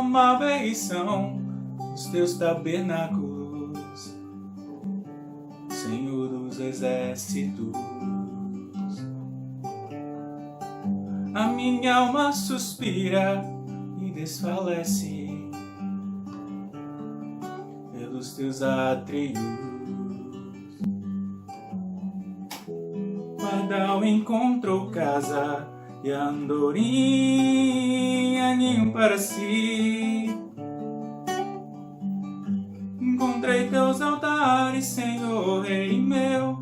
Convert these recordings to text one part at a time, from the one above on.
uma vez são os teus tabernáculos, Senhor dos exércitos. A minha alma suspira e desfalece pelos teus átrios. Pardal encontrou casa e a andorinha ninho para si. Encontrei teus altares, Senhor, Rei meu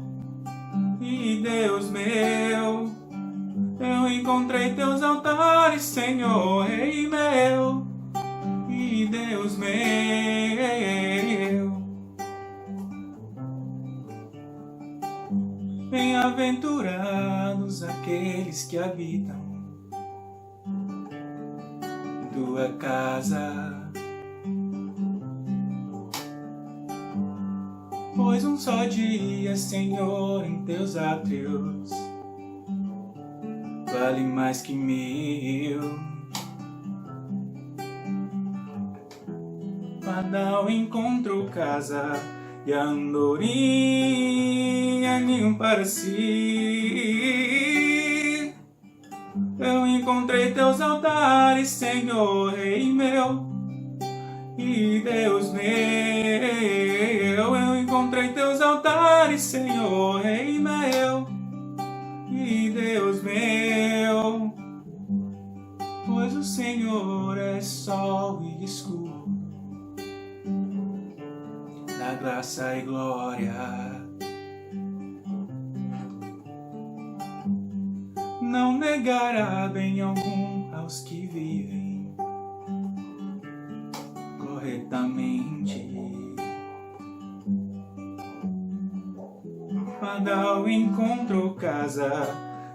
e Deus meu. Eu encontrei teus altares, Senhor, Rei meu e Deus meu. Bem-aventurados aqueles que habitam tua casa, pois um só dia, Senhor, em teus átrios vale mais que 1000. Pardal encontrou casa e a andorinha ninho para si. Eu encontrei teus altares, Senhor, Rei meu e Deus meu. Eu encontrei teus altares, Senhor, Rei meu e Deus meu. Pois o Senhor é sol e escudo da graça e glória. Não negará bem algum aos que vivem corretamente. Pardal encontrou casa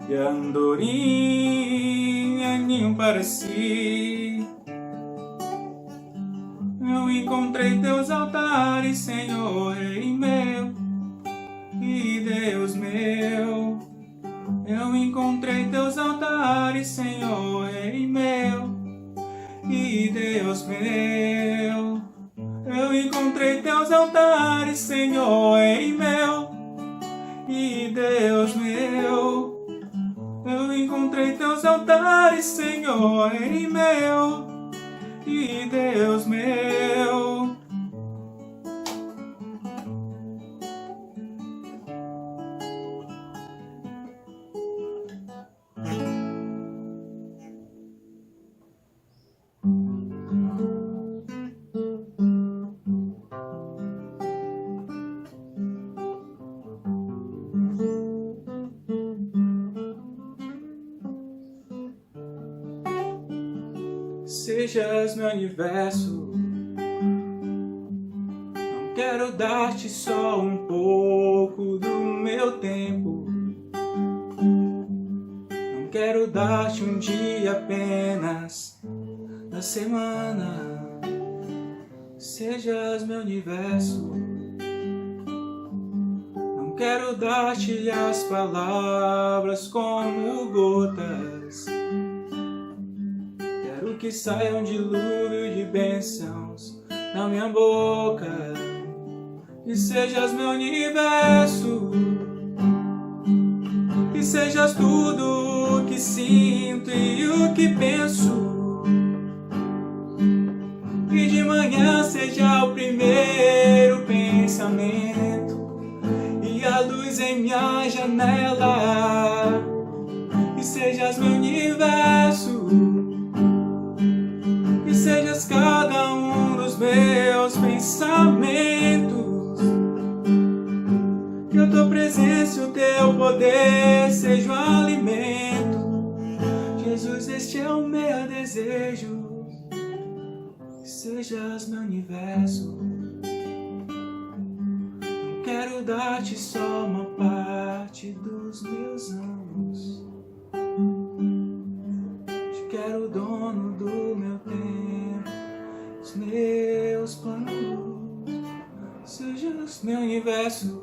e a andorinha ninho para si. Eu encontrei teus altares, Senhor, Rei meu e Deus meu. Eu encontrei teus altares, Senhor, Rei meu e Deus meu. Eu encontrei teus altares, Senhor, Rei meu e Deus meu. Eu encontrei teus altares, Senhor, Rei meu e Deus meu. Sejas meu universo, não quero dar-te só um pouco do meu tempo. Não quero dar-te um dia apenas da semana. Sejas meu universo, não quero dar-te as palavras como gotas. Quero que saia um dilúvio de bênçãos na minha boca. Que sejas meu universo, que sejas tudo o que sinto e o que penso. Que de manhã seja o primeiro pensamento e a luz em minha janela. Que sejas meu universo, que sejas cada um dos meus pensamentos. Que a tua presença e o teu poder sejam o alimento. Jesus, este é o meu desejo. Que sejas meu universo. Não quero dar-te só uma parte dos meus anos. Te quero dono do meu tempo, dos meus planos. Sejas meu universo.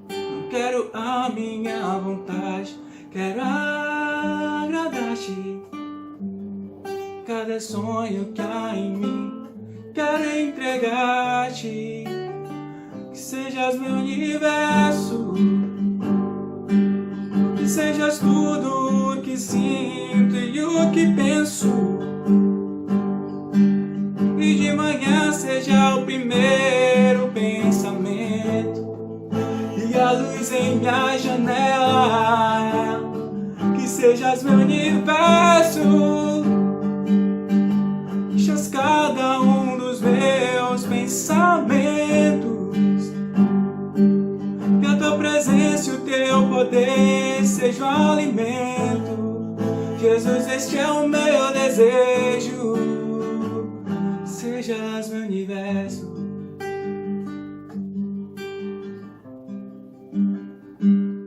Não quero a minha vontade, quero agradar-te. cada sonho que há em mim, quero entregar-te. Que sejas meu universo, que sejas tudo o que sinto e o que penso. E de manhã seja o primeiro pensamento e a luz em minha janela. Que sejas meu universo, enchas cada um dos meus pensamentos. Que a tua presença e o teu poder sejam alimento. Jesus, este é o meu desejo. Sejas meu universo.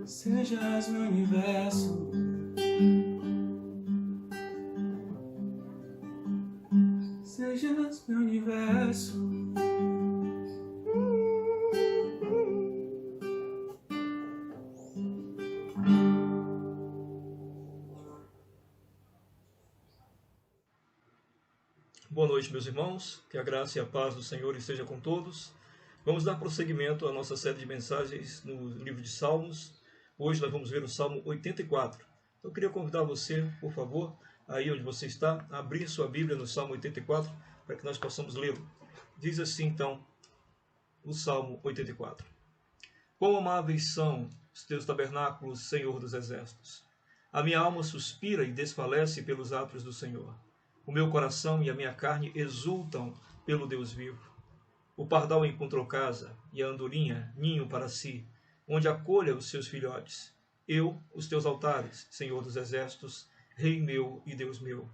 Sejas meu universo. Sejas meu universo. Boa noite, meus irmãos. Que a graça e a paz do Senhor esteja com todos. Vamos dar prosseguimento à nossa série de mensagens no livro de Salmos. Hoje nós vamos ver o Salmo 84. Eu queria convidar você, por favor, aí onde você está, a abrir sua Bíblia no Salmo 84, para que nós possamos lê-lo. Diz assim, então, o Salmo 84. Quão amáveis são os teus tabernáculos, Senhor dos exércitos! A minha alma suspira e desfalece pelos atos do Senhor. O meu coração e a minha carne exultam pelo Deus vivo. O pardal encontrou casa e a andorinha ninho para si, onde acolha os seus filhotes. Eu, os teus altares, Senhor dos exércitos, Rei meu e Deus meu.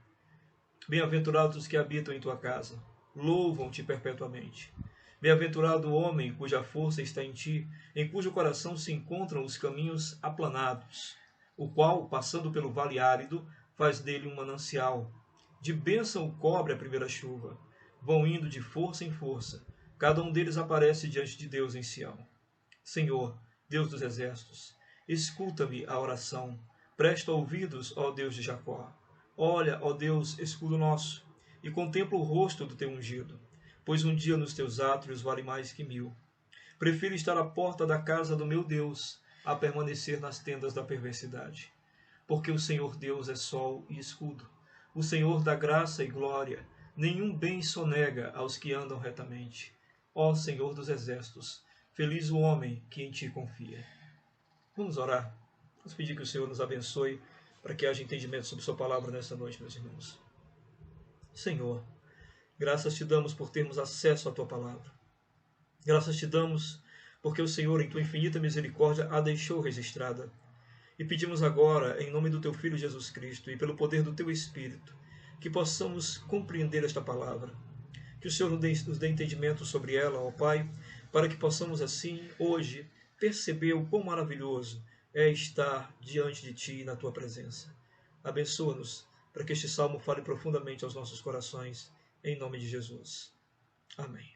Bem-aventurados os que habitam em tua casa, louvam-te perpetuamente. Bem-aventurado o homem cuja força está em ti, em cujo coração se encontram os caminhos aplanados, o qual, passando pelo vale árido, faz dele um manancial. De bênção o cobre a primeira chuva. Vão indo de força em força. Cada um deles aparece diante de Deus em Sião. Senhor, Deus dos exércitos, escuta-me a oração. Presta ouvidos, ó Deus de Jacó. Olha, ó Deus, escudo nosso, e contempla o rosto do teu ungido. Pois um dia nos teus átrios vale mais que 1000. Prefiro estar à porta da casa do meu Deus, a permanecer nas tendas da perversidade. Porque o Senhor Deus é sol e escudo. O Senhor dá graça e glória, nenhum bem sonega aos que andam retamente. Ó Senhor dos exércitos, feliz o homem que em ti confia. Vamos orar. Vamos pedir que o Senhor nos abençoe para que haja entendimento sobre sua palavra nesta noite, meus irmãos. Senhor, graças te damos por termos acesso à tua palavra. Graças te damos porque o Senhor, em tua infinita misericórdia, a deixou registrada. E pedimos agora, em nome do teu Filho Jesus Cristo e pelo poder do teu Espírito, que possamos compreender esta palavra. Que o Senhor nos dê entendimento sobre ela, ó Pai, para que possamos assim, hoje, perceber o quão maravilhoso é estar diante de ti na tua presença. Abençoa-nos para que este salmo fale profundamente aos nossos corações, em nome de Jesus. Amém.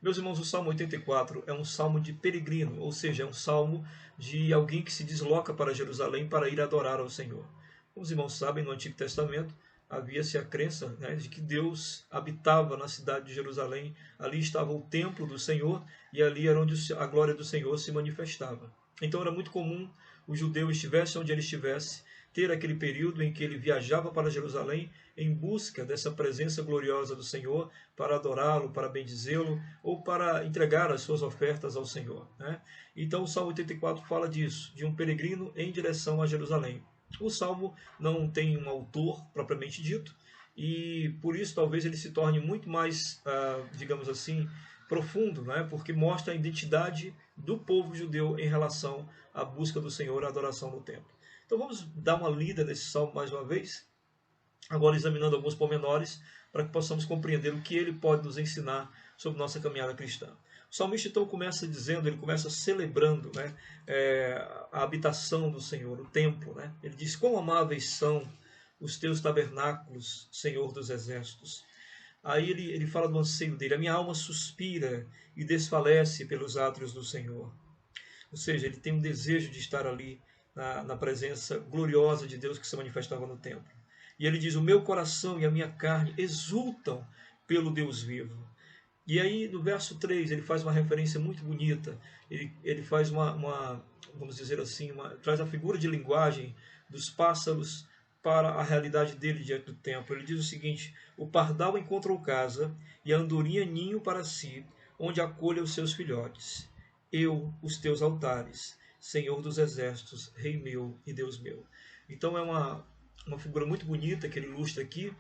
Meus irmãos, o Salmo 84 é um salmo de peregrino, ou seja, é um salmo de alguém que se desloca para Jerusalém para ir adorar ao Senhor. Como os irmãos sabem, no Antigo Testamento havia-se a crença de que Deus habitava na cidade de Jerusalém, ali estava o templo do Senhor e ali era onde a glória do Senhor se manifestava. Então era muito comum o judeu estivesse onde ele estivesse, ter aquele período em que ele viajava para Jerusalém em busca dessa presença gloriosa do Senhor, para adorá-lo, para bendizê-lo, ou para entregar as suas ofertas ao Senhor. Então o Salmo 84 fala disso, de um peregrino em direção a Jerusalém. O Salmo não tem um autor propriamente dito, e por isso talvez ele se torne muito mais, digamos assim, profundo, porque mostra a identidade do povo judeu em relação à busca do Senhor, à adoração no templo. Então vamos dar uma lida nesse salmo mais uma vez, agora examinando alguns pormenores, para que possamos compreender o que ele pode nos ensinar sobre nossa caminhada cristã. O salmista então começa dizendo, ele começa celebrando a habitação do Senhor, o templo. Ele diz, quão amáveis são os teus tabernáculos, Senhor dos exércitos. Aí ele fala do anseio dele, a minha alma suspira e desfalece pelos átrios do Senhor. Ou seja, ele tem um desejo de estar ali, na presença gloriosa de Deus que se manifestava no templo. E ele diz: o meu coração e a minha carne exultam pelo Deus vivo. E aí no verso 3 ele faz uma referência muito bonita. Ele faz vamos dizer assim, traz a figura de linguagem dos pássaros para a realidade dele diante do templo. Ele diz o seguinte: o pardal encontrou casa e a andorinha ninho para si, onde acolha os seus filhotes. Eu, os teus altares, Senhor dos exércitos, Rei meu e Deus meu. Então é uma figura muito bonita que ele ilustra aqui,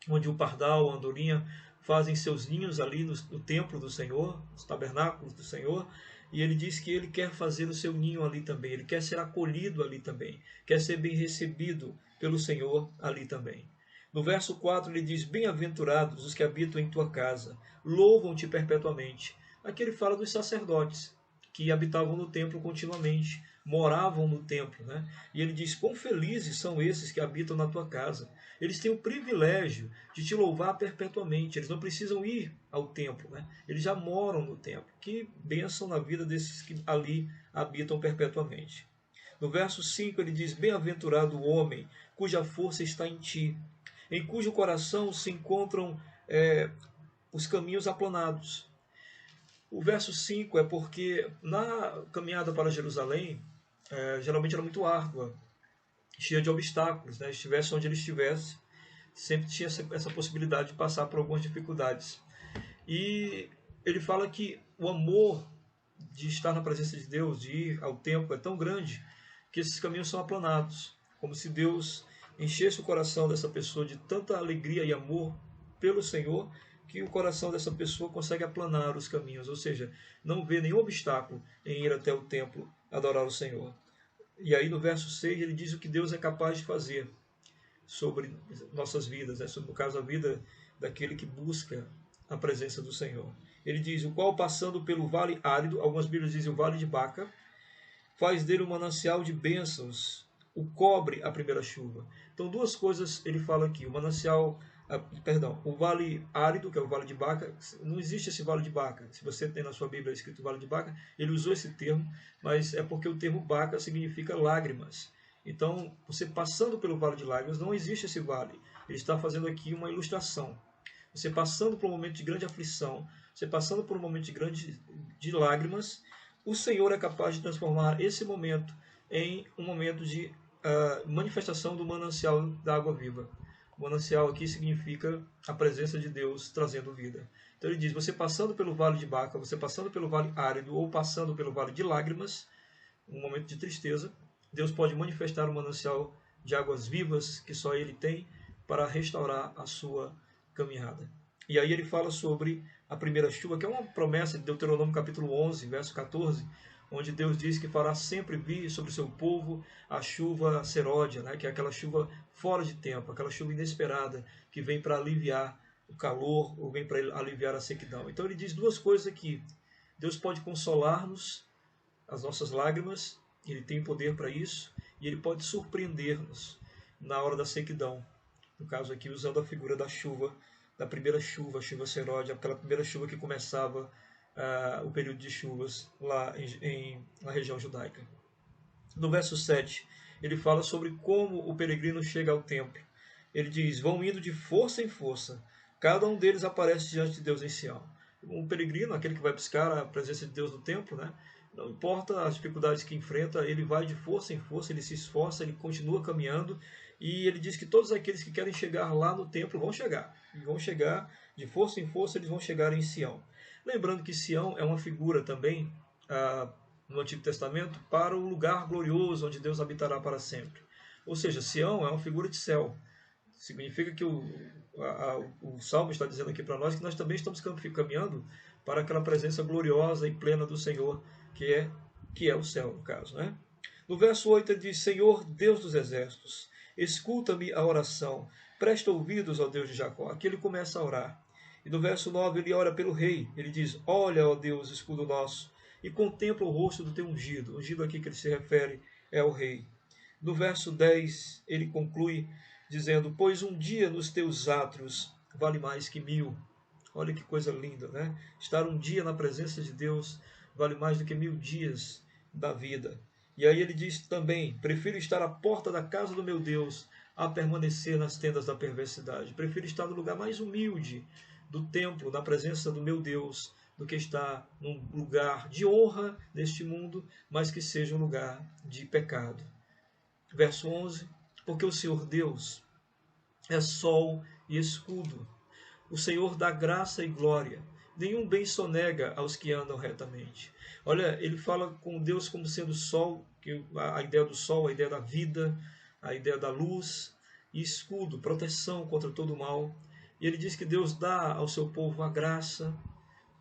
onde o pardal, a andorinha, fazem seus ninhos ali no templo do Senhor, nos tabernáculos do Senhor, e ele diz que ele quer fazer o seu ninho ali também, ele quer ser acolhido ali também, quer ser bem recebido pelo Senhor ali também. No verso 4 ele diz: bem-aventurados os que habitam em tua casa, louvam-te perpetuamente. Aqui ele fala dos sacerdotes, que habitavam no templo continuamente, moravam no templo, né? E ele diz: quão felizes são esses que habitam na tua casa. Eles têm o privilégio de te louvar perpetuamente. Eles não precisam ir ao templo, né? Eles já moram no templo. Que bênção na vida desses que ali habitam perpetuamente. No verso 5 ele diz: bem-aventurado o homem cuja força está em ti, em cujo coração se encontram os caminhos aplanados. O verso 5 é porque na caminhada para Jerusalém, geralmente era muito árdua, cheia de obstáculos, né? Estivesse onde ele estivesse, sempre tinha essa possibilidade de passar por algumas dificuldades. E ele fala que o amor de estar na presença de Deus, de ir ao templo, é tão grande que esses caminhos são aplanados, como se Deus enchesse o coração dessa pessoa de tanta alegria e amor pelo Senhor, que o coração dessa pessoa consegue aplanar os caminhos, ou seja, não vê nenhum obstáculo em ir até o templo adorar o Senhor. E aí no verso 6 ele diz o que Deus é capaz de fazer sobre nossas vidas, né? Sobre, no caso, a vida daquele que busca a presença do Senhor. Ele diz: o qual passando pelo vale árido, algumas Bíblias dizem o vale de Baca, faz dele um manancial de bênçãos, o cobre a primeira chuva. Então duas coisas ele fala aqui: o manancial, o vale árido, que é o vale de Baca. Não existe esse vale de Baca. Se você tem na sua Bíblia escrito vale de Baca, ele usou esse termo, mas é porque o termo Baca significa lágrimas. Então, você passando pelo vale de lágrimas, não existe esse vale. Ele está fazendo aqui uma ilustração. Você passando por um momento de grande aflição, você passando por um momento de lágrimas, o Senhor é capaz de transformar esse momento em um momento de manifestação do manancial da água viva. O manancial aqui significa a presença de Deus trazendo vida. Então ele diz: você passando pelo vale de Baca, você passando pelo vale árido ou passando pelo vale de lágrimas, um momento de tristeza, Deus pode manifestar um manancial de águas vivas que só Ele tem para restaurar a sua caminhada. E aí ele fala sobre a primeira chuva, que é uma promessa de Deuteronômio capítulo 11, verso 14, onde Deus diz que fará sempre vir sobre o seu povo a chuva seródia, né? Que é aquela chuva fora de tempo, aquela chuva inesperada, que vem para aliviar o calor ou vem para aliviar a sequidão. Então ele diz duas coisas aqui: Deus pode consolar-nos as nossas lágrimas, Ele tem poder para isso, e Ele pode surpreender-nos na hora da sequidão. No caso aqui, usando a figura da chuva, da primeira chuva, a chuva seródia, aquela primeira chuva que começava o período de chuvas lá na região judaica. No verso 7, ele fala sobre como o peregrino chega ao templo. Ele diz: vão indo de força em força, cada um deles aparece diante de Deus em Sião. Um peregrino, aquele que vai buscar a presença de Deus no templo, né? Não importa as dificuldades que enfrenta, ele vai de força em força, ele se esforça, ele continua caminhando, e ele diz que todos aqueles que querem chegar lá no templo vão chegar. E vão chegar de força em força, eles vão chegar em Sião. Lembrando que Sião é uma figura também no Antigo Testamento para o lugar glorioso onde Deus habitará para sempre. Ou seja, Sião é uma figura de céu. Significa que o Salmo está dizendo aqui para nós que nós também estamos caminhando para aquela presença gloriosa e plena do Senhor, que é o céu, no caso, né? No verso 8 ele diz: Senhor, Deus dos exércitos, escuta-me a oração, presta ouvidos ao Deus de Jacó. Aqui ele começa a orar. E no verso 9 ele ora pelo rei. Ele diz: olha, ó Deus, escudo nosso, e contempla o rosto do teu ungido. O ungido aqui que ele se refere é o rei. No verso 10 ele conclui dizendo: pois um dia nos teus átrios vale mais que 1000. Olha que coisa linda, né? Estar um dia na presença de Deus vale mais do que 1000 dias da vida. E aí ele diz também: prefiro estar à porta da casa do meu Deus a permanecer nas tendas da perversidade. Prefiro estar no lugar mais humilde do templo, na presença do meu Deus, do que estar num lugar de honra neste mundo, mas que seja um lugar de pecado. Verso 11, porque o Senhor Deus é sol e escudo. O Senhor dá graça e glória. Nenhum bem sonega aos que andam retamente. Olha, ele fala com Deus como sendo sol, que a ideia do sol, a ideia da vida, a ideia da luz, e escudo, proteção contra todo o mal. E ele diz que Deus dá ao seu povo a graça,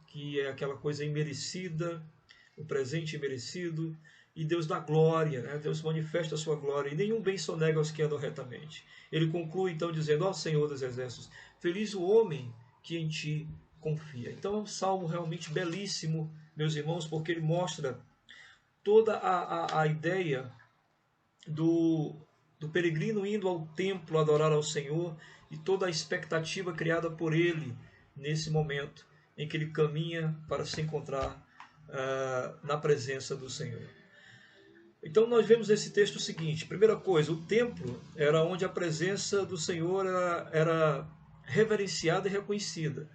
que é aquela coisa imerecida, o presente imerecido, e Deus dá glória, né? Deus manifesta a sua glória, e nenhum bem sonega aos que andam retamente. Ele conclui então dizendo, ó Senhor dos Exércitos, feliz o homem que em ti confia. Então é um salmo realmente belíssimo, meus irmãos, porque ele mostra toda a ideia do peregrino indo ao templo adorar ao Senhor e toda a expectativa criada por ele nesse momento em que ele caminha para se encontrar na presença do Senhor. Então nós vemos nesse texto o seguinte, primeira coisa, o templo era onde a presença do Senhor era reverenciada e reconhecida.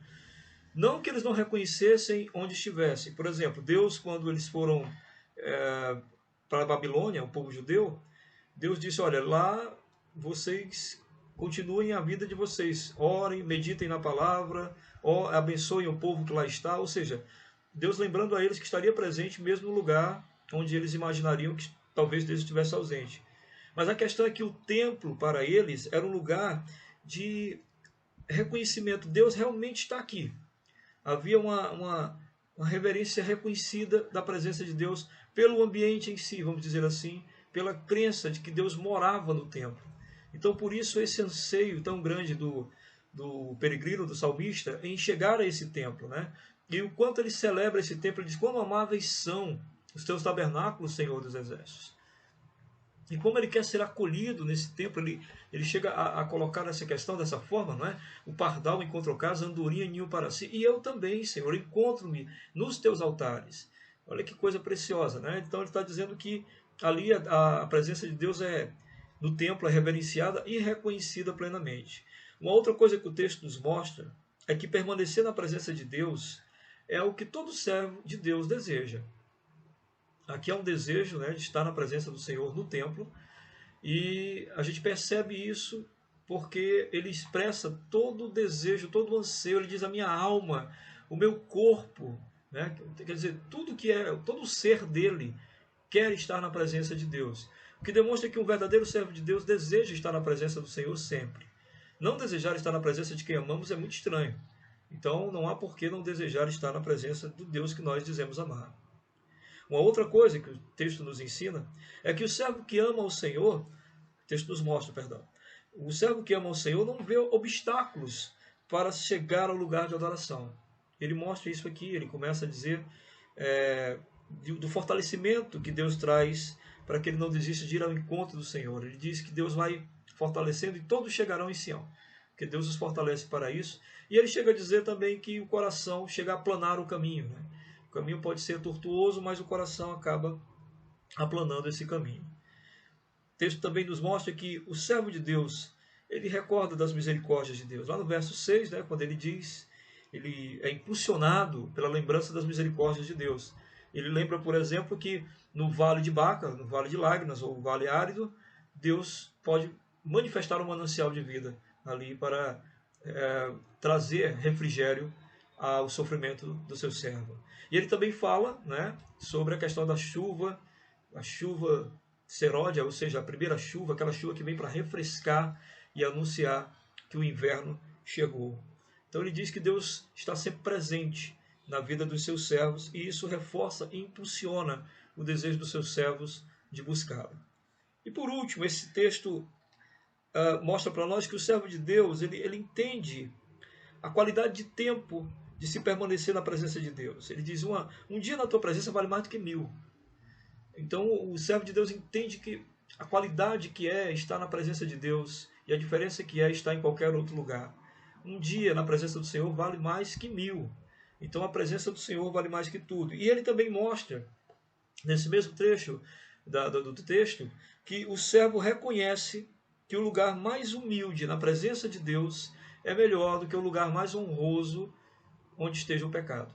Não que eles não reconhecessem onde estivessem. Por exemplo, Deus, quando eles foram para a Babilônia, o povo judeu, Deus disse, olha, lá vocês continuem a vida de vocês, orem, meditem na palavra, abençoem o povo que lá está, ou seja, Deus lembrando a eles que estaria presente mesmo no lugar onde eles imaginariam que talvez Deus estivesse ausente. Mas a questão é que o templo para eles era um lugar de reconhecimento, Deus realmente está aqui. Havia uma reverência reconhecida da presença de Deus pelo ambiente em si, vamos dizer assim, pela crença de que Deus morava no templo. Então, por isso, esse anseio tão grande do peregrino, do salmista, em chegar a esse templo, né? E o quanto ele celebra esse templo, ele diz, quão amáveis são os teus tabernáculos, Senhor dos Exércitos. E como ele quer ser acolhido nesse templo, ele chega a colocar essa questão dessa forma, não é? O pardal encontrou casa, andorinha ninho para si, e eu também, Senhor, encontro-me nos teus altares. Olha que coisa preciosa, né? Então ele está dizendo que ali a presença de Deus no templo é reverenciada e reconhecida plenamente. Uma outra coisa que o texto nos mostra é que permanecer na presença de Deus é o que todo servo de Deus deseja. Aqui é um desejo, né, de estar na presença do Senhor no templo, e a gente percebe isso porque ele expressa todo o desejo, todo o anseio. Ele diz, a minha alma, o meu corpo, né, quer dizer, todo o ser dele quer estar na presença de Deus. O que demonstra que um verdadeiro servo de Deus deseja estar na presença do Senhor sempre. Não desejar estar na presença de quem amamos é muito estranho. Então não há por que não desejar estar na presença do Deus que nós dizemos amar. Uma outra coisa que o texto nos ensina é que o servo que ama ao Senhor, o texto nos mostra, perdão, o servo que ama ao Senhor não vê obstáculos para chegar ao lugar de adoração. Ele mostra isso aqui, ele começa a dizer do fortalecimento que Deus traz para que ele não desista de ir ao encontro do Senhor. Ele diz que Deus vai fortalecendo e todos chegarão em Sião, que Deus os fortalece para isso. E ele chega a dizer também que o coração chega a aplanar o caminho, né? O caminho pode ser tortuoso, mas o coração acaba aplanando esse caminho. O texto também nos mostra que o servo de Deus, ele recorda das misericórdias de Deus. Lá no verso 6, né, quando ele diz, ele é impulsionado pela lembrança das misericórdias de Deus. Ele lembra, por exemplo, que no vale de Baca, no vale de lágrimas ou vale árido, Deus pode manifestar um manancial de vida ali para trazer refrigério ao sofrimento do seu servo. E ele também fala, né, sobre a questão da chuva, a chuva seródia, ou seja, a primeira chuva, aquela chuva que vem para refrescar e anunciar que o inverno chegou. Então ele diz que Deus está sempre presente na vida dos seus servos, e isso reforça e impulsiona o desejo dos seus servos de buscá-lo. E por último, esse texto mostra para nós que o servo de Deus, ele entende a qualidade de tempo de se permanecer na presença de Deus. Ele diz, um dia na tua presença vale mais do que 1000. Então o servo de Deus entende que a qualidade que é estar na presença de Deus e a diferença que é estar em qualquer outro lugar. Um dia na presença do Senhor vale mais que 1000. Então a presença do Senhor vale mais que tudo. E ele também mostra, nesse mesmo trecho do texto, que o servo reconhece que o lugar mais humilde na presença de Deus é melhor do que o lugar mais honroso onde esteja o pecado.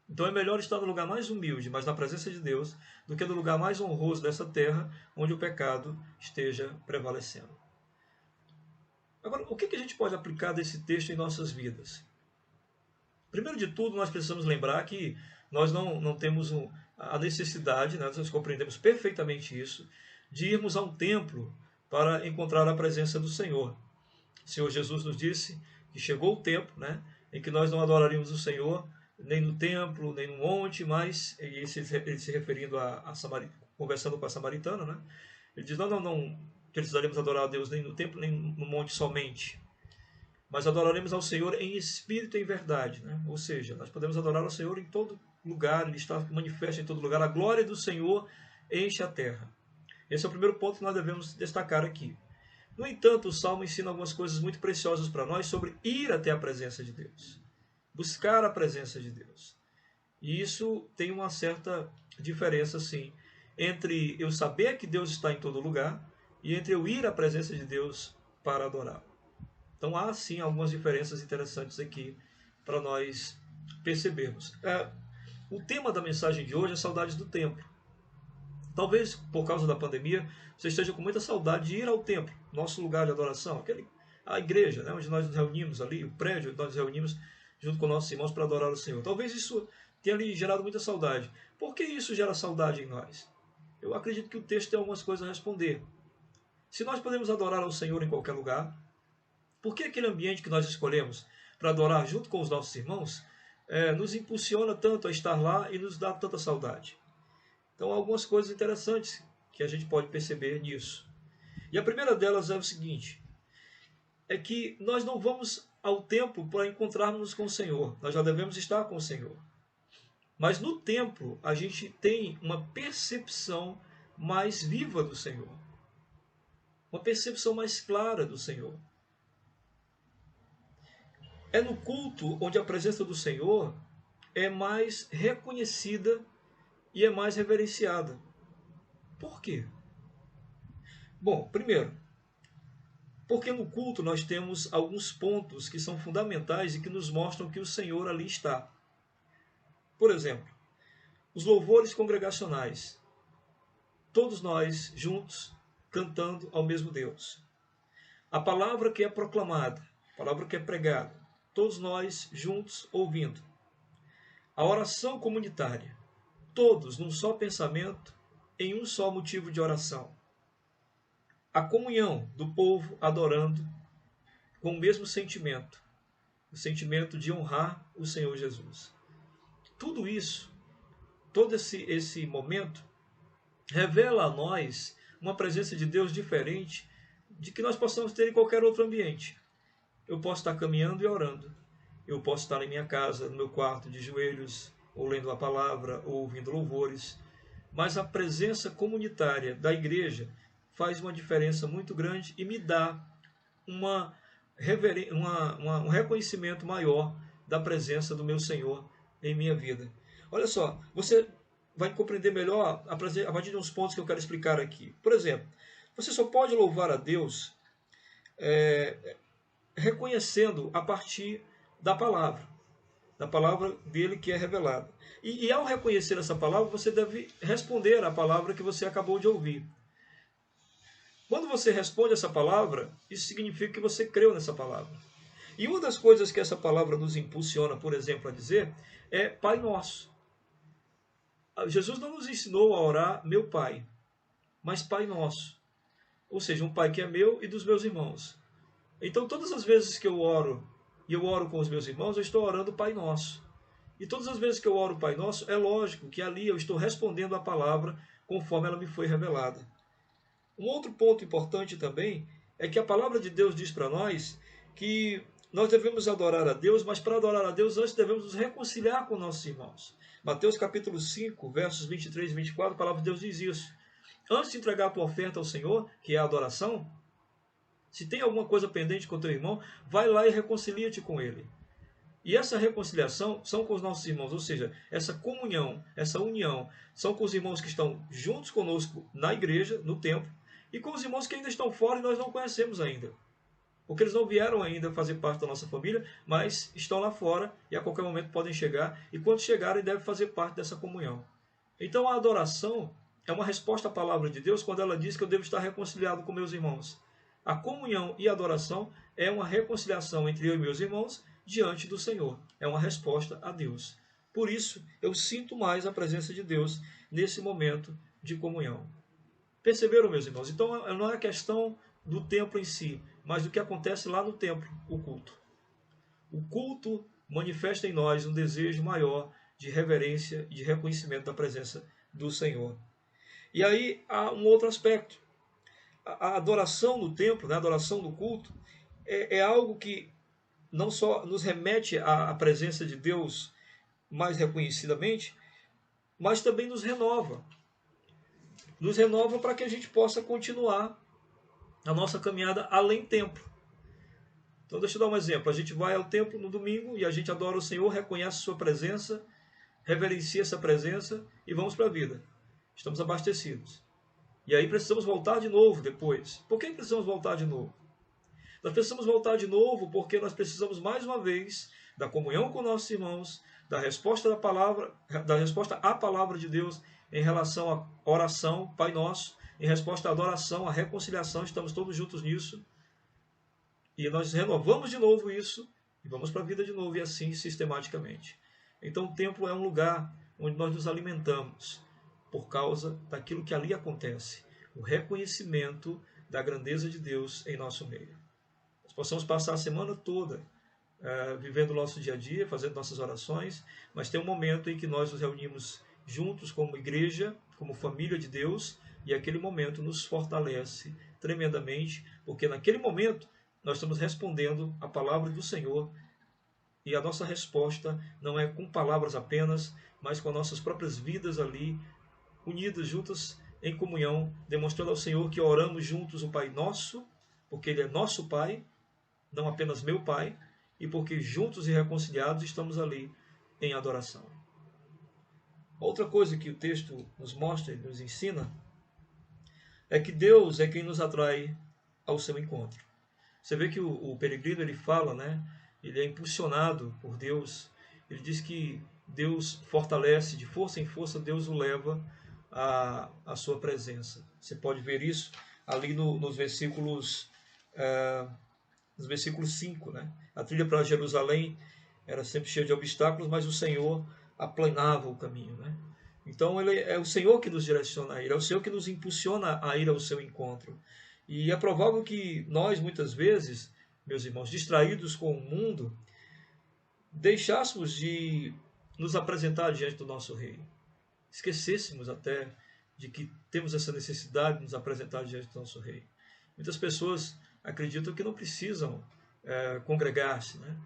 Então é melhor estar no lugar mais humilde, mas na presença de Deus, do que no lugar mais honroso dessa terra, onde o pecado esteja prevalecendo. Agora, o que a gente pode aplicar desse texto em nossas vidas? Primeiro de tudo, nós precisamos lembrar que nós não temos a necessidade, né, nós compreendemos perfeitamente isso, de irmos a um templo para encontrar a presença do Senhor. O Senhor Jesus nos disse que chegou o tempo, né, em que nós não adoraríamos o Senhor nem no templo, nem no monte, mas ele se referindo a conversando com a samaritana, né, ele diz, não precisaremos adorar a Deus nem no templo, nem no monte somente, mas adoraremos ao Senhor em espírito e em verdade, né? Ou seja, nós podemos adorar ao Senhor em todo lugar, Ele está manifesto em todo lugar, a glória do Senhor enche a terra. Esse é o primeiro ponto que nós devemos destacar aqui. No entanto, o Salmo ensina algumas coisas muito preciosas para nós sobre ir até a presença de Deus, buscar a presença de Deus. E isso tem uma certa diferença, sim, entre eu saber que Deus está em todo lugar e entre eu ir à presença de Deus para adorá-lo. Então há sim algumas diferenças interessantes aqui para nós percebermos. O tema da mensagem de hoje é saudades do templo. Talvez por causa da pandemia você esteja com muita saudade de ir ao templo, nosso lugar de adoração, a igreja, né, onde nós nos reunimos ali, o prédio onde nós nos reunimos junto com nossos irmãos para adorar o Senhor. Talvez isso tenha lhe gerado muita saudade. Por que isso gera saudade em nós? Eu acredito que o texto tem algumas coisas a responder. Se nós podemos adorar ao Senhor em qualquer lugar, por que aquele ambiente que nós escolhemos para adorar junto com os nossos irmãos nos impulsiona tanto a estar lá e nos dá tanta saudade? Então há algumas coisas interessantes que a gente pode perceber nisso. E a primeira delas é o seguinte, é que nós não vamos ao templo para encontrarmos com o Senhor, nós já devemos estar com o Senhor. Mas no templo a gente tem uma percepção mais viva do Senhor, uma percepção mais clara do Senhor. É no culto onde a presença do Senhor é mais reconhecida e é mais reverenciada. Por quê? Bom, primeiro, porque no culto nós temos alguns pontos que são fundamentais e que nos mostram que o Senhor ali está. Por exemplo, os louvores congregacionais. Todos nós juntos cantando ao mesmo Deus. A palavra que é proclamada, a palavra que é pregada. Todos nós juntos ouvindo. A oração comunitária. Todos num só pensamento, em um só motivo de oração. A comunhão do povo adorando com o mesmo sentimento. O sentimento de honrar o Senhor Jesus. Tudo isso, todo esse momento, revela a nós uma presença de Deus diferente de que nós possamos ter em qualquer outro ambiente. Eu posso estar caminhando e orando. Eu posso estar em minha casa, no meu quarto, de joelhos, ou lendo a palavra, ou ouvindo louvores. Mas a presença comunitária da igreja faz uma diferença muito grande e me dá um reconhecimento maior da presença do meu Senhor em minha vida. Olha só, você vai compreender melhor a partir de uns pontos que eu quero explicar aqui. Por exemplo, você só pode louvar a Deus reconhecendo a partir da palavra dele que é revelada. E ao reconhecer essa palavra, você deve responder à palavra que você acabou de ouvir. Quando você responde essa palavra, isso significa que você creu nessa palavra. E uma das coisas que essa palavra nos impulsiona, por exemplo, a dizer, é Pai Nosso. Jesus não nos ensinou a orar meu Pai, mas Pai Nosso. Ou seja, um Pai que é meu e dos meus irmãos. Então, todas as vezes que eu oro, e eu oro com os meus irmãos, eu estou orando Pai Nosso. E todas as vezes que eu oro Pai Nosso, é lógico que ali eu estou respondendo a palavra conforme ela me foi revelada. Um outro ponto importante também é que a palavra de Deus diz para nós que nós devemos adorar a Deus, mas para adorar a Deus antes devemos nos reconciliar com nossos irmãos. Mateus capítulo 5, versos 23 e 24, a palavra de Deus diz isso. Antes de entregar a tua oferta ao Senhor, que é a adoração, se tem alguma coisa pendente com o teu irmão, vai lá e reconcilia-te com ele. E essa reconciliação são com os nossos irmãos, ou seja, essa comunhão, essa união, são com os irmãos que estão juntos conosco na igreja, no templo, e com os irmãos que ainda estão fora e nós não conhecemos ainda. Porque eles não vieram ainda fazer parte da nossa família, mas estão lá fora e a qualquer momento podem chegar, e quando chegarem devem fazer parte dessa comunhão. Então a adoração é uma resposta à palavra de Deus quando ela diz que eu devo estar reconciliado com meus irmãos. A comunhão e a adoração é uma reconciliação entre eu e meus irmãos diante do Senhor. É uma resposta a Deus. Por isso, eu sinto mais a presença de Deus nesse momento de comunhão. Perceberam, meus irmãos? Então não é questão do templo em si, mas do que acontece lá no templo, o culto. O culto manifesta em nós um desejo maior de reverência e de reconhecimento da presença do Senhor. E aí há um outro aspecto. A adoração no templo, né, a adoração no culto, é algo que não só nos remete à presença de Deus mais reconhecidamente, mas também nos renova. Nos renova para que a gente possa continuar a nossa caminhada além templo. Então deixa eu dar um exemplo. A gente vai ao templo no domingo e a gente adora o Senhor, reconhece sua presença, reverencia essa presença e vamos para a vida. Estamos abastecidos. E aí precisamos voltar de novo depois. Por que precisamos voltar de novo? Nós precisamos voltar de novo porque nós precisamos mais uma vez da comunhão com nossos irmãos, da resposta à palavra de Deus em relação à oração, Pai Nosso, em resposta à adoração, à reconciliação, estamos todos juntos nisso. E nós renovamos de novo isso e vamos para a vida de novo e assim sistematicamente. Então o templo é um lugar onde nós nos alimentamos por causa daquilo que ali acontece, o reconhecimento da grandeza de Deus em nosso meio. Nós possamos passar a semana toda vivendo o nosso dia a dia, fazendo nossas orações, mas tem um momento em que nós nos reunimos juntos como igreja, como família de Deus, e aquele momento nos fortalece tremendamente, porque naquele momento nós estamos respondendo a palavra do Senhor, e a nossa resposta não é com palavras apenas, mas com as nossas próprias vidas ali, unidas, juntas, em comunhão, demonstrando ao Senhor que oramos juntos o Pai Nosso, porque Ele é nosso Pai, não apenas meu Pai, e porque juntos e reconciliados estamos ali em adoração. Outra coisa que o texto nos mostra e nos ensina é que Deus é quem nos atrai ao seu encontro. Você vê que o peregrino ele fala, né? Ele é impulsionado por Deus. Ele diz que Deus fortalece, de força em força, Deus o leva à sua presença. Você pode ver isso ali nos versículos 5. Né? A trilha para Jerusalém era sempre cheia de obstáculos, mas o Senhor aplanava o caminho. Né? Então é o Senhor que nos direciona a ir, é o Senhor que nos impulsiona a ir ao seu encontro. E é provável que nós, muitas vezes, meus irmãos, distraídos com o mundo, deixássemos de nos apresentar diante do nosso Rei. Esquecêssemos até de que temos essa necessidade de nos apresentar diante do nosso Rei. Muitas pessoas acreditam que não precisam congregar-se. Né?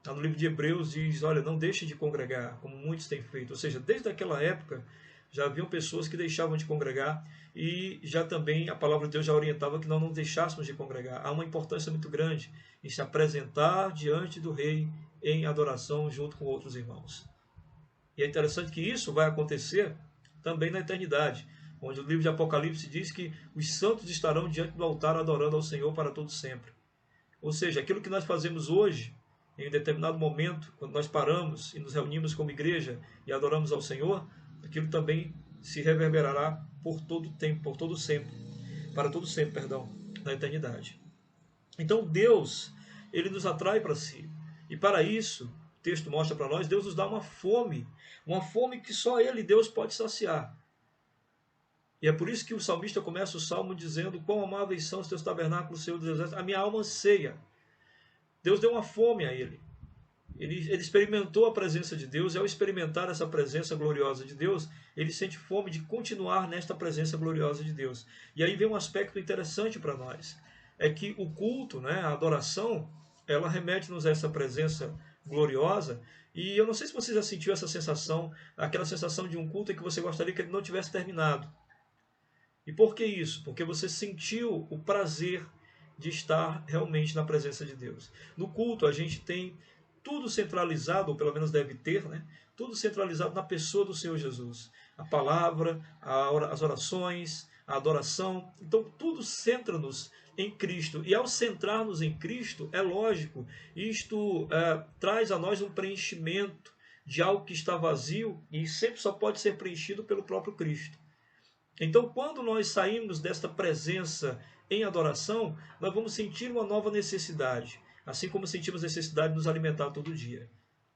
No livro de Hebreus diz, olha, não deixem de congregar, como muitos têm feito. Ou seja, desde aquela época já haviam pessoas que deixavam de congregar e já também a palavra de Deus já orientava que nós não deixássemos de congregar. Há uma importância muito grande em se apresentar diante do Rei em adoração junto com outros irmãos. E é interessante que isso vai acontecer também na eternidade, onde o livro de Apocalipse diz que os santos estarão diante do altar adorando ao Senhor para todo sempre. Ou seja, aquilo que nós fazemos hoje, em um determinado momento, quando nós paramos e nos reunimos como igreja e adoramos ao Senhor, aquilo também se reverberará por todo tempo, para todo sempre, na eternidade. Então Deus, Ele nos atrai para si. E para isso, o texto mostra para nós, Deus nos dá uma fome que só Ele, Deus, pode saciar. E é por isso que o salmista começa o salmo dizendo, quão amáveis são os teus tabernáculos, Senhor dos exércitos, a minha alma anseia. Deus deu uma fome a ele. Ele experimentou a presença de Deus, e ao experimentar essa presença gloriosa de Deus, ele sente fome de continuar nesta presença gloriosa de Deus. E aí vem um aspecto interessante para nós, é que o culto, né, a adoração, ela remete-nos a essa presença gloriosa, e eu não sei se você já sentiu essa sensação, aquela sensação de um culto em que você gostaria que ele não tivesse terminado. E por que isso? Porque você sentiu o prazer de estar realmente na presença de Deus. No culto a gente tem tudo centralizado, ou pelo menos deve ter, né? Tudo centralizado na pessoa do Senhor Jesus. A palavra, as orações, a adoração. Então tudo centra-nos em Cristo. E ao centrar-nos em Cristo, é lógico, isto traz a nós um preenchimento de algo que está vazio e sempre só pode ser preenchido pelo próprio Cristo. Então, quando nós saímos desta presença em adoração, nós vamos sentir uma nova necessidade, assim como sentimos necessidade de nos alimentar todo dia.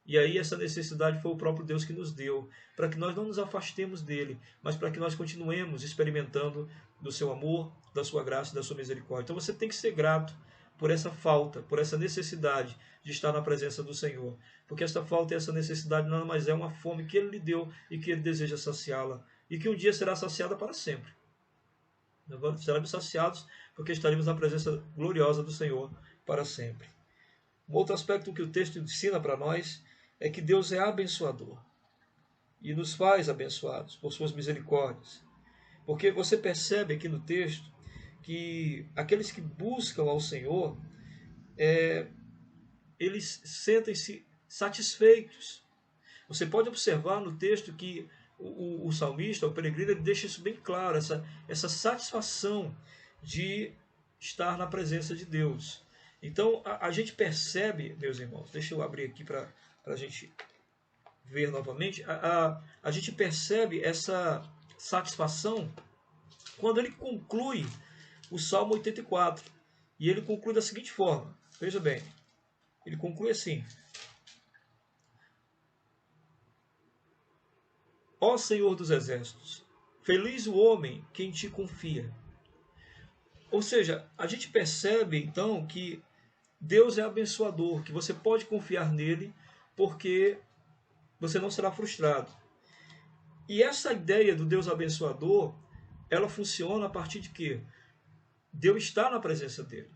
E aí essa necessidade foi o próprio Deus que nos deu, para que nós não nos afastemos dele, mas para que nós continuemos experimentando do seu amor, da sua graça e da sua misericórdia. Então você tem que ser grato por essa falta, por essa necessidade de estar na presença do Senhor. Porque essa falta e essa necessidade nada mais é uma fome que Ele lhe deu e que Ele deseja saciá-la. E que um dia será saciada para sempre. Nós seremos saciados porque estaremos na presença gloriosa do Senhor para sempre. Um outro aspecto que o texto ensina para nós é que Deus é abençoador e nos faz abençoados por suas misericórdias. Porque você percebe aqui no texto que aqueles que buscam ao Senhor, eles sentem-se satisfeitos. Você pode observar no texto que o salmista, o peregrino, ele deixa isso bem claro, essa satisfação de estar na presença de Deus. Então a gente percebe, meus irmãos, deixa eu abrir aqui para a gente ver novamente, a gente percebe essa satisfação quando ele conclui o Salmo 84. E ele conclui da seguinte forma, veja bem, ele conclui assim: Ó Senhor dos Exércitos, feliz o homem que em ti confia. Ou seja, a gente percebe então que Deus é abençoador, que você pode confiar nele porque você não será frustrado. E essa ideia do Deus abençoador, ela funciona a partir de quê? De eu estar na presença dele,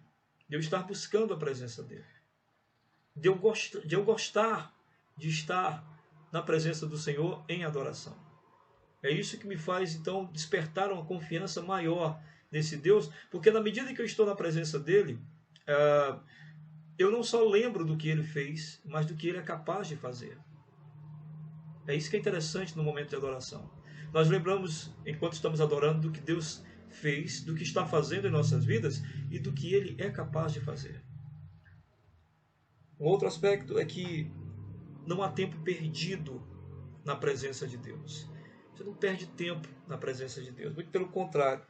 de eu estar buscando a presença dele, de eu gostar de estar na presença do Senhor em adoração. É isso que me faz, então, despertar uma confiança maior nesse Deus, porque na medida que eu estou na presença dele, eu não só lembro do que ele fez, mas do que ele é capaz de fazer. É isso que é interessante no momento de adoração. Nós lembramos, enquanto estamos adorando, do que Deus fez, do que está fazendo em nossas vidas e do que ele é capaz de fazer. Um outro aspecto é que não há tempo perdido na presença de Deus. Você não perde tempo na presença de Deus. Muito pelo contrário.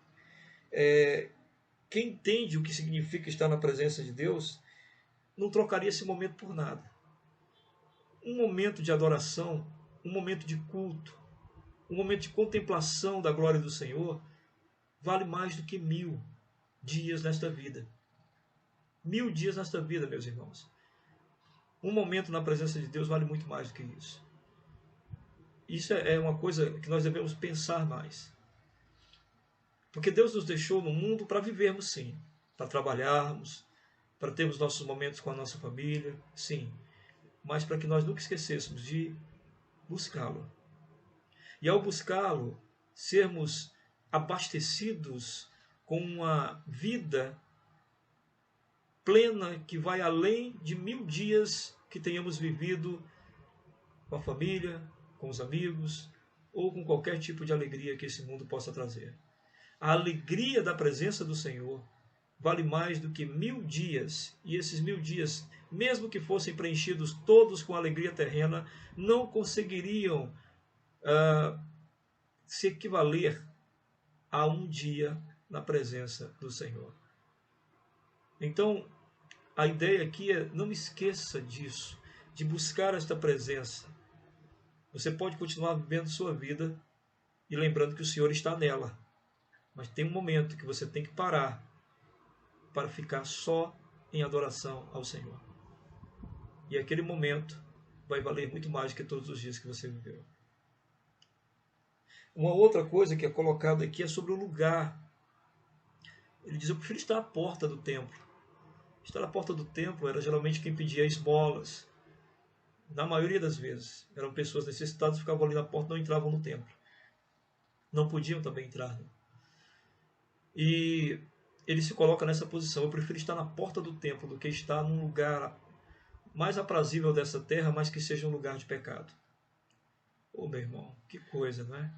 Quem entende o que significa estar na presença de Deus, não trocaria esse momento por nada. Um momento de adoração, um momento de culto, um momento de contemplação da glória do Senhor, vale mais do que 1000 dias nesta vida. 1000 dias nesta vida, meus irmãos. Um momento na presença de Deus vale muito mais do que isso. Isso é uma coisa que nós devemos pensar mais. Porque Deus nos deixou no mundo para vivermos, sim. Para trabalharmos, para termos nossos momentos com a nossa família, sim. Mas para que nós nunca esquecêssemos de buscá-lo. E ao buscá-lo, sermos abastecidos com uma vida plena que vai além de 1000 dias que tenhamos vivido com a família, com os amigos ou com qualquer tipo de alegria que esse mundo possa trazer. A alegria da presença do Senhor vale mais do que 1000 dias, e esses 1000 dias, mesmo que fossem preenchidos todos com alegria terrena, não conseguiriam se equivaler a um dia na presença do Senhor. Então, a ideia aqui é: não esqueça disso, de buscar esta presença. Você pode continuar vivendo sua vida e lembrando que o Senhor está nela. Mas tem um momento que você tem que parar para ficar só em adoração ao Senhor. E aquele momento vai valer muito mais do que todos os dias que você viveu. Uma outra coisa que é colocada aqui é sobre o lugar. Ele diz: eu prefiro estar à porta do templo. Estar à porta do templo era geralmente quem pedia esmolas. Na maioria das vezes, eram pessoas necessitadas, ficavam ali na porta, não entravam no templo. Não podiam também entrar. E ele se coloca nessa posição: eu prefiro estar na porta do templo do que estar num lugar mais aprazível dessa terra, mas que seja um lugar de pecado. Ô, meu irmão, que coisa, não é?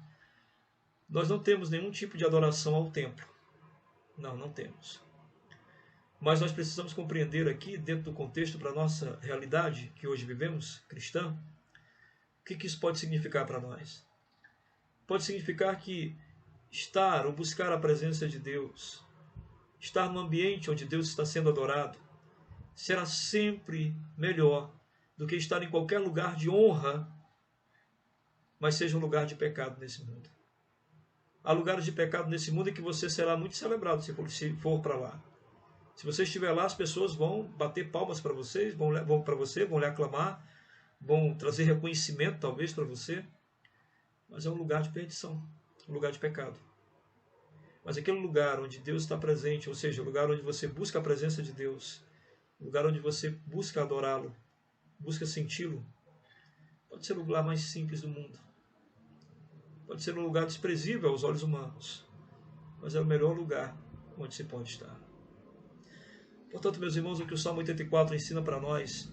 Nós não temos nenhum tipo de adoração ao templo. Não temos. Mas nós precisamos compreender aqui, dentro do contexto para a nossa realidade que hoje vivemos, cristã, o que isso pode significar para nós? Pode significar que estar ou buscar a presença de Deus, estar no ambiente onde Deus está sendo adorado, será sempre melhor do que estar em qualquer lugar de honra, mas seja um lugar de pecado nesse mundo. Há lugares de pecado nesse mundo em que você será muito celebrado se for para lá. Se você estiver lá, as pessoas vão bater palmas para vocês, vão lhe aclamar, vão trazer reconhecimento talvez para você, mas é um lugar de perdição, um lugar de pecado. Mas aquele lugar onde Deus está presente, ou seja, o lugar onde você busca a presença de Deus, o lugar onde você busca adorá-lo, busca senti-lo, pode ser o lugar mais simples do mundo. Pode ser um lugar desprezível aos olhos humanos, mas é o melhor lugar onde se pode estar. Portanto, meus irmãos, o que o Salmo 84 ensina para nós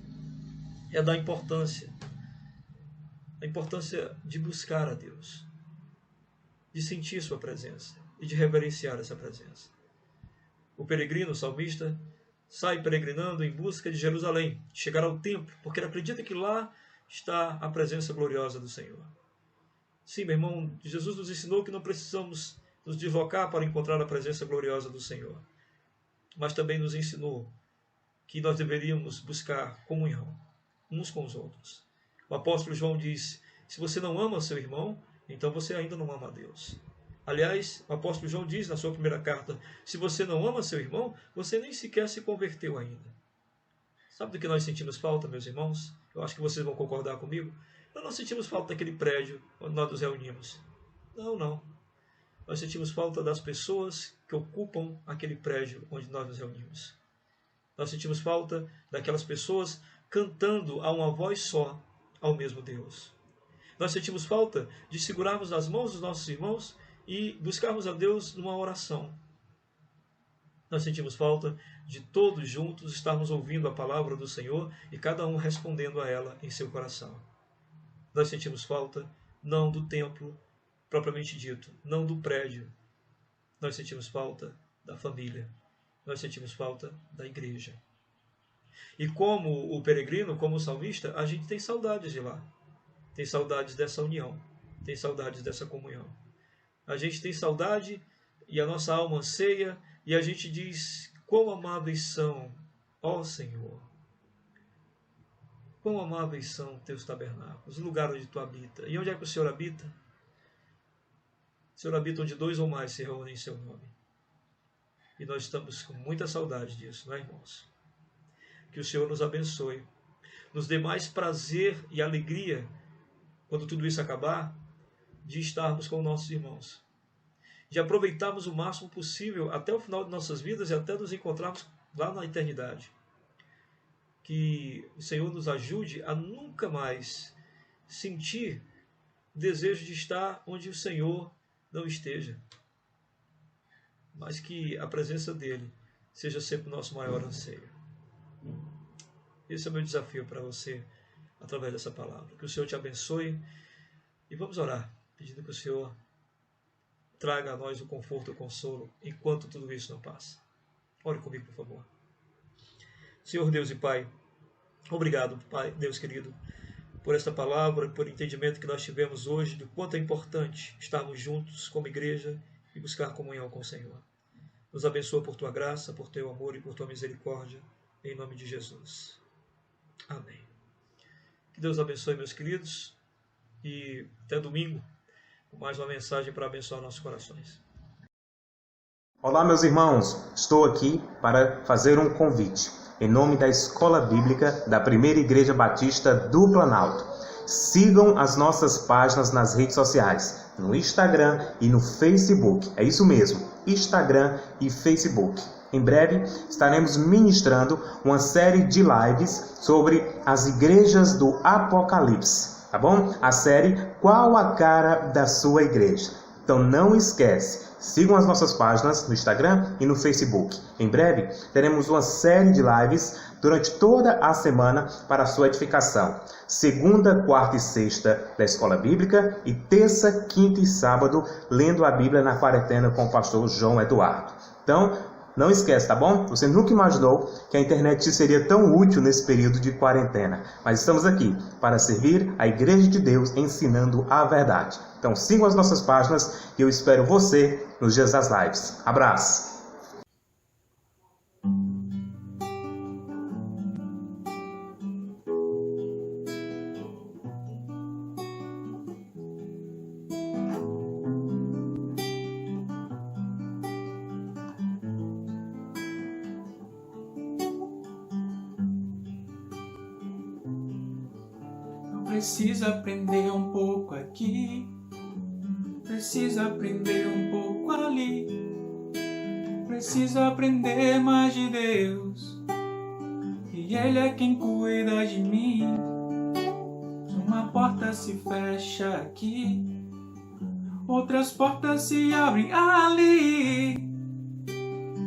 é da importância de buscar a Deus, de sentir sua presença e de reverenciar essa presença. O peregrino, o salmista, sai peregrinando em busca de Jerusalém, de chegar ao templo, porque ele acredita que lá está a presença gloriosa do Senhor. Sim, meu irmão, Jesus nos ensinou que não precisamos nos deslocar para encontrar a presença gloriosa do Senhor, mas também nos ensinou que nós deveríamos buscar comunhão uns com os outros. O apóstolo João diz: se você não ama seu irmão, então você ainda não ama a Deus. Aliás, o apóstolo João diz na sua primeira carta: se você não ama seu irmão, você nem sequer se converteu ainda. Sabe do que nós sentimos falta, meus irmãos? Eu acho que vocês vão concordar comigo. Nós não sentimos falta daquele prédio onde nós nos reunimos. Não. Nós sentimos falta das pessoas que ocupam aquele prédio onde nós nos reunimos. Nós sentimos falta daquelas pessoas cantando a uma voz só ao mesmo Deus. Nós sentimos falta de segurarmos as mãos dos nossos irmãos e buscarmos a Deus numa oração. Nós sentimos falta de todos juntos estarmos ouvindo a palavra do Senhor e cada um respondendo a ela em seu coração. Nós sentimos falta não do templo propriamente dito, não do prédio. Nós sentimos falta da família. Nós sentimos falta da igreja. E como o peregrino, como o salmista, a gente tem saudades de lá. Tem saudades dessa união. Tem saudades dessa comunhão. A gente tem saudade e a nossa alma anseia e a gente diz: quão amáveis são, ó Senhor. Quão amáveis são teus tabernáculos, o lugar onde tu habita. E onde é que o Senhor habita? O Senhor habita onde 2 ou mais se reúnem em seu nome. E nós estamos com muita saudade disso, não é, irmãos? Que o Senhor nos abençoe, nos dê mais prazer e alegria, quando tudo isso acabar, de estarmos com nossos irmãos, de aproveitarmos o máximo possível até o final de nossas vidas e até nos encontrarmos lá na eternidade. Que o Senhor nos ajude a nunca mais sentir o desejo de estar onde o Senhor não esteja, mas que a presença dEle seja sempre o nosso maior anseio. Esse é o meu desafio para você, através dessa palavra. Que o Senhor te abençoe e vamos orar, pedindo que o Senhor traga a nós o conforto e o consolo enquanto tudo isso não passa. Ore comigo, por favor. Senhor Deus e Pai, obrigado, Pai, Deus querido, por esta palavra, por entendimento que nós tivemos hoje do quanto é importante estarmos juntos como igreja e buscar comunhão com o Senhor. Nos abençoa por Tua graça, por Teu amor e por Tua misericórdia, em nome de Jesus. Amém. Que Deus abençoe, meus queridos, e até domingo, com mais uma mensagem para abençoar nossos corações. Olá, meus irmãos, estou aqui para fazer um convite em nome da Escola Bíblica da Primeira Igreja Batista do Planalto. Sigam as nossas páginas nas redes sociais, no Instagram e no Facebook. É isso mesmo, Instagram e Facebook. Em breve estaremos ministrando uma série de lives sobre as igrejas do Apocalipse, tá bom? A série Qual a Cara da Sua Igreja. Então não esquece, Sigam as nossas páginas no Instagram e no Facebook. Em breve, teremos uma série de lives durante toda a semana para a sua edificação. Segunda, quarta e sexta da Escola Bíblica e terça, quinta e sábado, lendo a Bíblia na quarentena com o pastor João Eduardo. Então, não esquece, tá bom? Você nunca imaginou que a internet seria tão útil nesse período de quarentena. Mas estamos aqui para servir a Igreja de Deus ensinando a verdade. Então sigam as nossas páginas e eu espero você nos dias das lives. Abraço! Preciso aprender um pouco aqui, preciso aprender um pouco ali, preciso aprender mais de Deus, e Ele é quem cuida de mim. Se uma porta se fecha aqui, outras portas se abrem ali.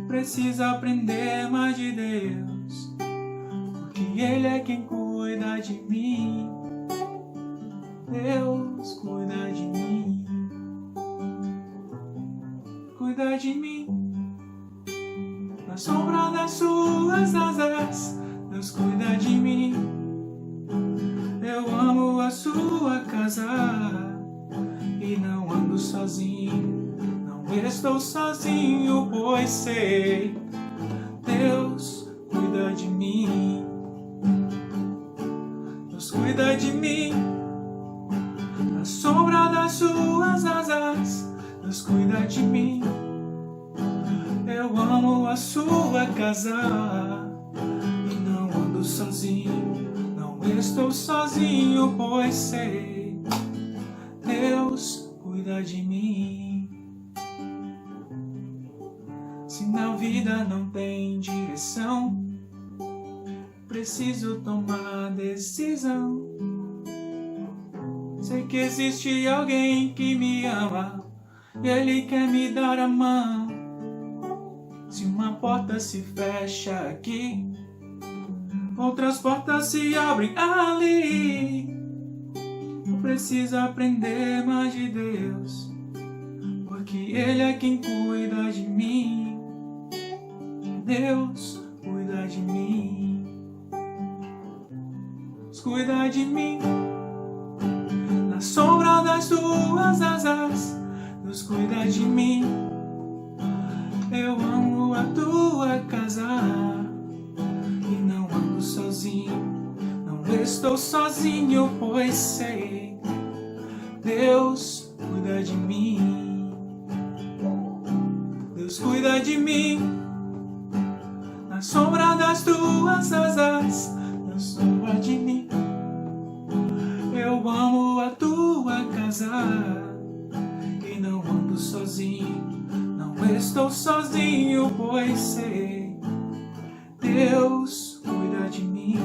Preciso aprender mais de Deus, porque Ele é quem cuida de mim. Deus cuida de mim, cuida de mim. Na sombra das suas asas, Deus cuida de mim. Eu amo a sua casa e não ando sozinho, não estou sozinho, pois sei, Deus cuida de mim. Deus cuida de mim. Na sombra das suas asas, Deus cuida de mim. Eu amo a sua casa e não ando sozinho, não estou sozinho, pois sei, Deus cuida de mim. Se na vida não tem direção, preciso tomar decisão. Sei que existe alguém que me ama e Ele quer me dar a mão. Se uma porta se fecha aqui, outras portas se abrem ali. Eu preciso aprender mais de Deus, porque Ele é quem cuida de mim. Deus cuida de mim, Deus cuida de mim. Na sombra das suas asas, Deus cuida de mim. Eu amo a tua casa e não ando sozinho, não estou sozinho, pois sei, Deus cuida de mim. Deus cuida de mim. Na sombra das tuas asas, Deus cuida de mim. Eu amo a tua casa e não ando sozinho, não estou sozinho, pois sei, Deus cuida de mim.